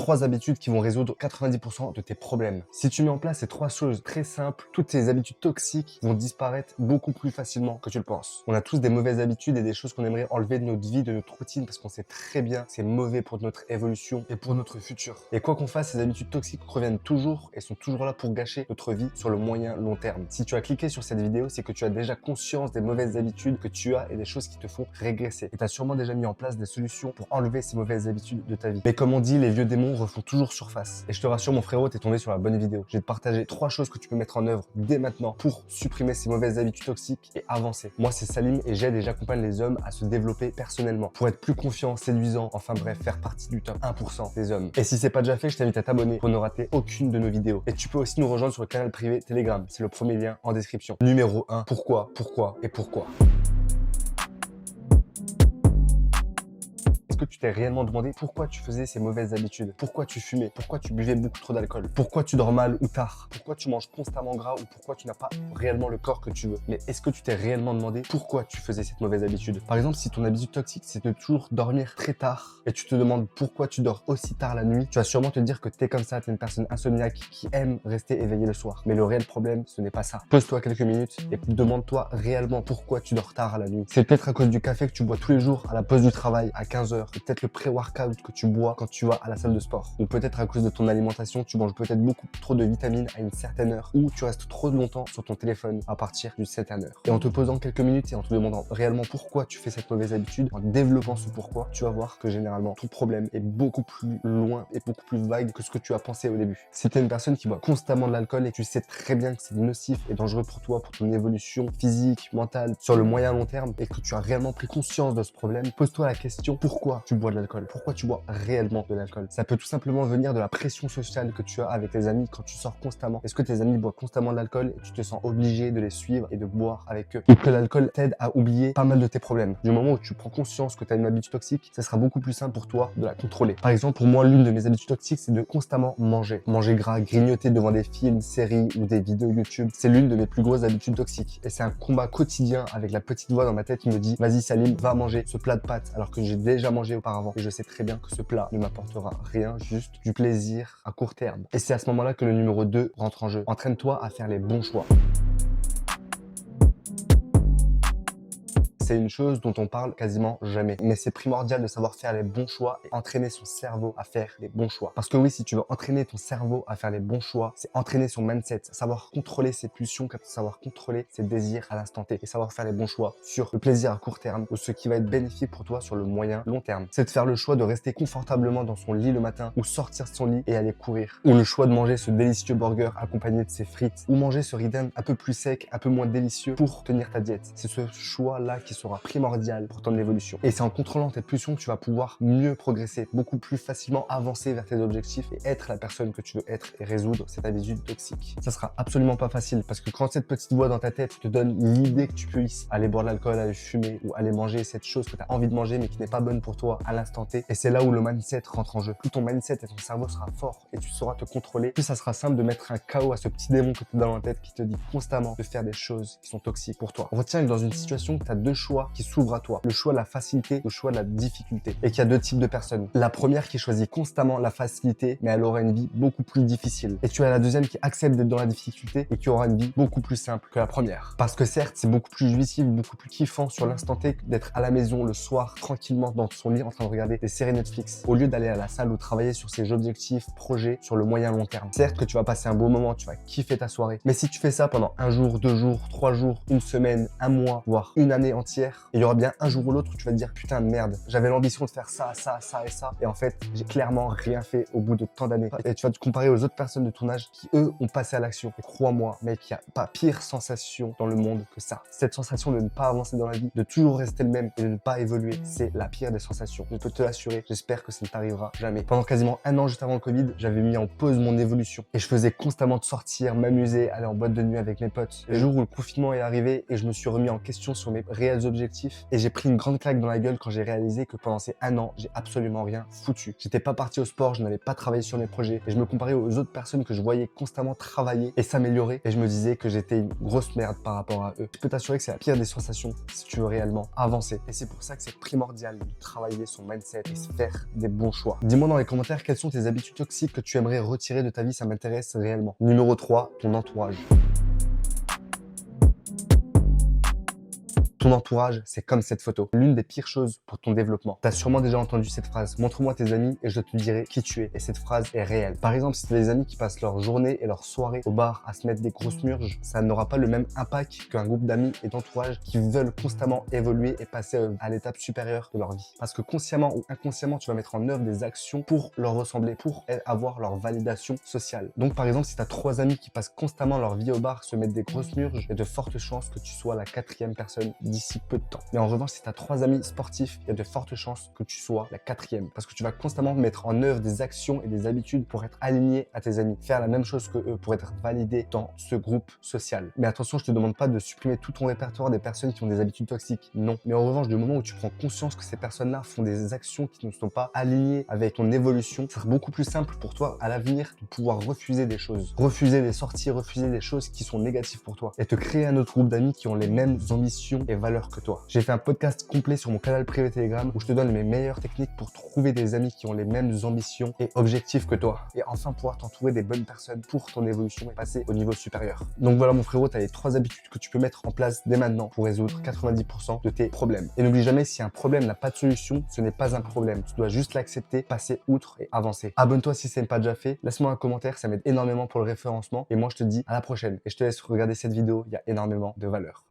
3 habitudes qui vont résoudre 90% de tes problèmes. Si tu mets en place ces 3 choses très simples, toutes tes habitudes toxiques vont disparaître beaucoup plus facilement que tu le penses. On a tous des mauvaises habitudes et des choses qu'on aimerait enlever de notre vie, de notre routine, parce qu'on sait très bien que c'est mauvais pour notre évolution et pour notre futur. Et quoi qu'on fasse, ces habitudes toxiques reviennent toujours et sont toujours là pour gâcher notre vie sur le moyen long terme. Si tu as cliqué sur cette vidéo, c'est que tu as déjà conscience des mauvaises habitudes que tu as et des choses qui te font régresser. Et tu as sûrement déjà mis en place des solutions pour enlever ces mauvaises habitudes de ta vie. Mais comme on dit, les vieux démons refont toujours surface. Et je te rassure, mon frérot, t'es tombé sur la bonne vidéo. Je vais te partager 3 choses que tu peux mettre en œuvre dès maintenant pour supprimer ces mauvaises habitudes toxiques et avancer. Moi, c'est Salim et j'aide et j'accompagne les hommes à se développer personnellement pour être plus confiants, séduisants, enfin bref, faire partie du top 1% des hommes. Et si c'est pas déjà fait, je t'invite à t'abonner pour ne rater aucune de nos vidéos. Et tu peux aussi nous rejoindre sur le canal privé Telegram. C'est le premier lien en description. Numéro 1, pourquoi et pourquoi. Est-ce que tu t'es réellement demandé pourquoi tu faisais ces mauvaises habitudes? Pourquoi tu fumais? Pourquoi tu buvais beaucoup trop d'alcool? Pourquoi tu dors mal ou tard? Pourquoi tu manges constamment gras ou pourquoi tu n'as pas réellement le corps que tu veux? Mais est-ce que tu t'es réellement demandé pourquoi tu faisais cette mauvaise habitude? Par exemple, si ton habitude toxique, c'est de toujours dormir très tard et tu te demandes pourquoi tu dors aussi tard la nuit, tu vas sûrement te dire que tu es comme ça, tu es une personne insomniaque qui aime rester éveillée le soir. Mais le réel problème, ce n'est pas ça. Pose-toi quelques minutes et demande-toi réellement pourquoi tu dors tard la nuit. C'est peut-être à cause du café que tu bois tous les jours à la pause du travail à 15h. Peut-être le pré-workout que tu bois quand tu vas à la salle de sport. Ou peut-être à cause de ton alimentation, tu manges peut-être beaucoup trop de vitamines à une certaine heure. Ou tu restes trop longtemps sur ton téléphone à partir d'une certaine heure. Et en te posant quelques minutes et en te demandant réellement pourquoi tu fais cette mauvaise habitude, en développant ce pourquoi, tu vas voir que généralement ton problème est beaucoup plus loin et beaucoup plus vague que ce que tu as pensé au début. Si tu es une personne qui boit constamment de l'alcool et que tu sais très bien que c'est nocif et dangereux pour toi, pour ton évolution physique, mentale, sur le moyen long terme, et que tu as réellement pris conscience de ce problème, pose-toi la question pourquoi tu bois de l'alcool? Pourquoi tu bois réellement de l'alcool? Ça peut tout simplement venir de la pression sociale que tu as avec tes amis quand tu sors constamment. Est-ce que tes amis boivent constamment de l'alcool et tu te sens obligé de les suivre et de boire avec eux? Ou que l'alcool t'aide à oublier pas mal de tes problèmes. Du moment où tu prends conscience que tu as une habitude toxique, ça sera beaucoup plus simple pour toi de la contrôler. Par exemple, pour moi, l'une de mes habitudes toxiques, c'est de constamment manger. Manger gras, grignoter devant des films, séries ou des vidéos YouTube. C'est l'une de mes plus grosses habitudes toxiques. Et c'est un combat quotidien avec la petite voix dans ma tête qui me dit « Vas-y Salim, va manger ce plat de pâtes » alors que j'ai déjà mangé auparavant. Et je sais très bien que ce plat ne m'apportera rien, juste du plaisir à court terme. Et c'est à ce moment-là que le numéro 2 rentre en jeu. Entraîne-toi à faire les bons choix. C'est une chose dont on parle quasiment jamais. Mais c'est primordial de savoir faire les bons choix et entraîner son cerveau à faire les bons choix. Parce que oui, si tu veux entraîner ton cerveau à faire les bons choix, c'est entraîner son mindset, savoir contrôler ses pulsions, savoir contrôler ses désirs à l'instant T et savoir faire les bons choix sur le plaisir à court terme ou ce qui va être bénéfique pour toi sur le moyen long terme. C'est de faire le choix de rester confortablement dans son lit le matin ou sortir de son lit et aller courir. Ou le choix de manger ce délicieux burger accompagné de ses frites ou manger ce ridan un peu plus sec, un peu moins délicieux pour tenir ta diète. C'est ce choix-là qui sera primordial pour ton évolution. Et c'est en contrôlant tes pulsions que tu vas pouvoir mieux progresser, beaucoup plus facilement avancer vers tes objectifs et être la personne que tu veux être et résoudre cette habitude toxique. Ça sera absolument pas facile parce que quand cette petite voix dans ta tête te donne l'idée que tu peux aller boire de l'alcool, aller fumer ou aller manger cette chose que tu as envie de manger mais qui n'est pas bonne pour toi à l'instant T, et c'est là où le mindset rentre en jeu. Plus ton mindset et ton cerveau sera fort et tu sauras te contrôler, plus ça sera simple de mettre un KO à ce petit démon que tu as dans la tête qui te dit constamment de faire des choses qui sont toxiques pour toi. Retiens que dans une situation, tu as 2 choix qui s'ouvre à toi. Le choix de la facilité, le choix de la difficulté. Et qu'il y a 2 types de personnes. La première qui choisit constamment la facilité, mais elle aura une vie beaucoup plus difficile. Et tu as la deuxième qui accepte d'être dans la difficulté et qui aura une vie beaucoup plus simple que la première. Parce que certes, c'est beaucoup plus jouissif, beaucoup plus kiffant sur l'instant T d'être à la maison le soir, tranquillement dans son lit en train de regarder des séries Netflix, au lieu d'aller à la salle ou travailler sur ses objectifs, projets sur le moyen long terme. Certes que tu vas passer un beau moment, tu vas kiffer ta soirée. Mais si tu fais ça pendant 1 jour, 2 jours, 3 jours, 1 semaine, 1 mois, voire une année entière, il y aura bien un jour ou l'autre où tu vas te dire putain de merde, j'avais l'ambition de faire ça, ça, ça et ça, et en fait j'ai clairement rien fait au bout de tant d'années. Et tu vas te comparer aux autres personnes de ton âge qui eux ont passé à l'action. Et crois-moi mec, il n'y a pas pire sensation dans le monde que ça. Cette sensation de ne pas avancer dans la vie, de toujours rester le même et de ne pas évoluer, c'est la pire des sensations. Je peux te l'assurer, j'espère que ça ne t'arrivera jamais. Pendant quasiment 1 an juste avant le Covid, j'avais mis en pause mon évolution et je faisais constamment de sortir, m'amuser, aller en boîte de nuit avec mes potes. Le jour où le confinement est arrivé et je me suis remis en question sur mes réelles nouvelles objectifs et j'ai pris une grande claque dans la gueule quand j'ai réalisé que pendant ces 1 an, j'ai absolument rien foutu. J'étais pas parti au sport, je n'avais pas travaillé sur mes projets et je me comparais aux autres personnes que je voyais constamment travailler et s'améliorer et je me disais que j'étais une grosse merde par rapport à eux. Je peux t'assurer que c'est la pire des sensations si tu veux réellement avancer. Et c'est pour ça que c'est primordial de travailler son mindset et se faire des bons choix. Dis-moi dans les commentaires quelles sont tes habitudes toxiques que tu aimerais retirer de ta vie, ça m'intéresse réellement. Numéro 3, ton entourage. Ton entourage, c'est comme cette photo. L'une des pires choses pour ton développement. Tu as sûrement déjà entendu cette phrase. Montre-moi tes amis et je te dirai qui tu es. Et cette phrase est réelle. Par exemple, si tu as des amis qui passent leur journée et leur soirée au bar à se mettre des grosses murges, ça n'aura pas le même impact qu'un groupe d'amis et d'entourage qui veulent constamment évoluer et passer à l'étape supérieure de leur vie. Parce que consciemment ou inconsciemment, tu vas mettre en œuvre des actions pour leur ressembler, pour avoir leur validation sociale. Donc par exemple, si tu as 3 amis qui passent constamment leur vie au bar, se mettre des grosses murges, il y a de fortes chances que tu sois la 4e personne d'ici peu de temps. Mais en revanche, si tu as 3 amis sportifs, il y a de fortes chances que tu sois la 4e parce que tu vas constamment mettre en œuvre des actions et des habitudes pour être aligné à tes amis, faire la même chose que eux pour être validé dans ce groupe social. Mais attention, je te demande pas de supprimer tout ton répertoire des personnes qui ont des habitudes toxiques, non. Mais en revanche, du moment où tu prends conscience que ces personnes-là font des actions qui ne sont pas alignées avec ton évolution, ça sera beaucoup plus simple pour toi à l'avenir de pouvoir refuser des choses, refuser des sorties, refuser des choses qui sont négatives pour toi et te créer un autre groupe d'amis qui ont les mêmes ambitions et valeurs que toi. J'ai fait un podcast complet sur mon canal privé Telegram où je te donne mes meilleures techniques pour trouver des amis qui ont les mêmes ambitions et objectifs que toi et enfin pouvoir t'entourer des bonnes personnes pour ton évolution et passer au niveau supérieur. Donc voilà mon frérot, tu as les 3 habitudes que tu peux mettre en place dès maintenant pour résoudre 90% de tes problèmes. Et n'oublie jamais, si un problème n'a pas de solution, ce n'est pas un problème. Tu dois juste l'accepter, passer outre et avancer. Abonne-toi si ce n'est pas déjà fait, laisse-moi un commentaire, ça m'aide énormément pour le référencement et moi je te dis à la prochaine et je te laisse regarder cette vidéo, il y a énormément de valeur.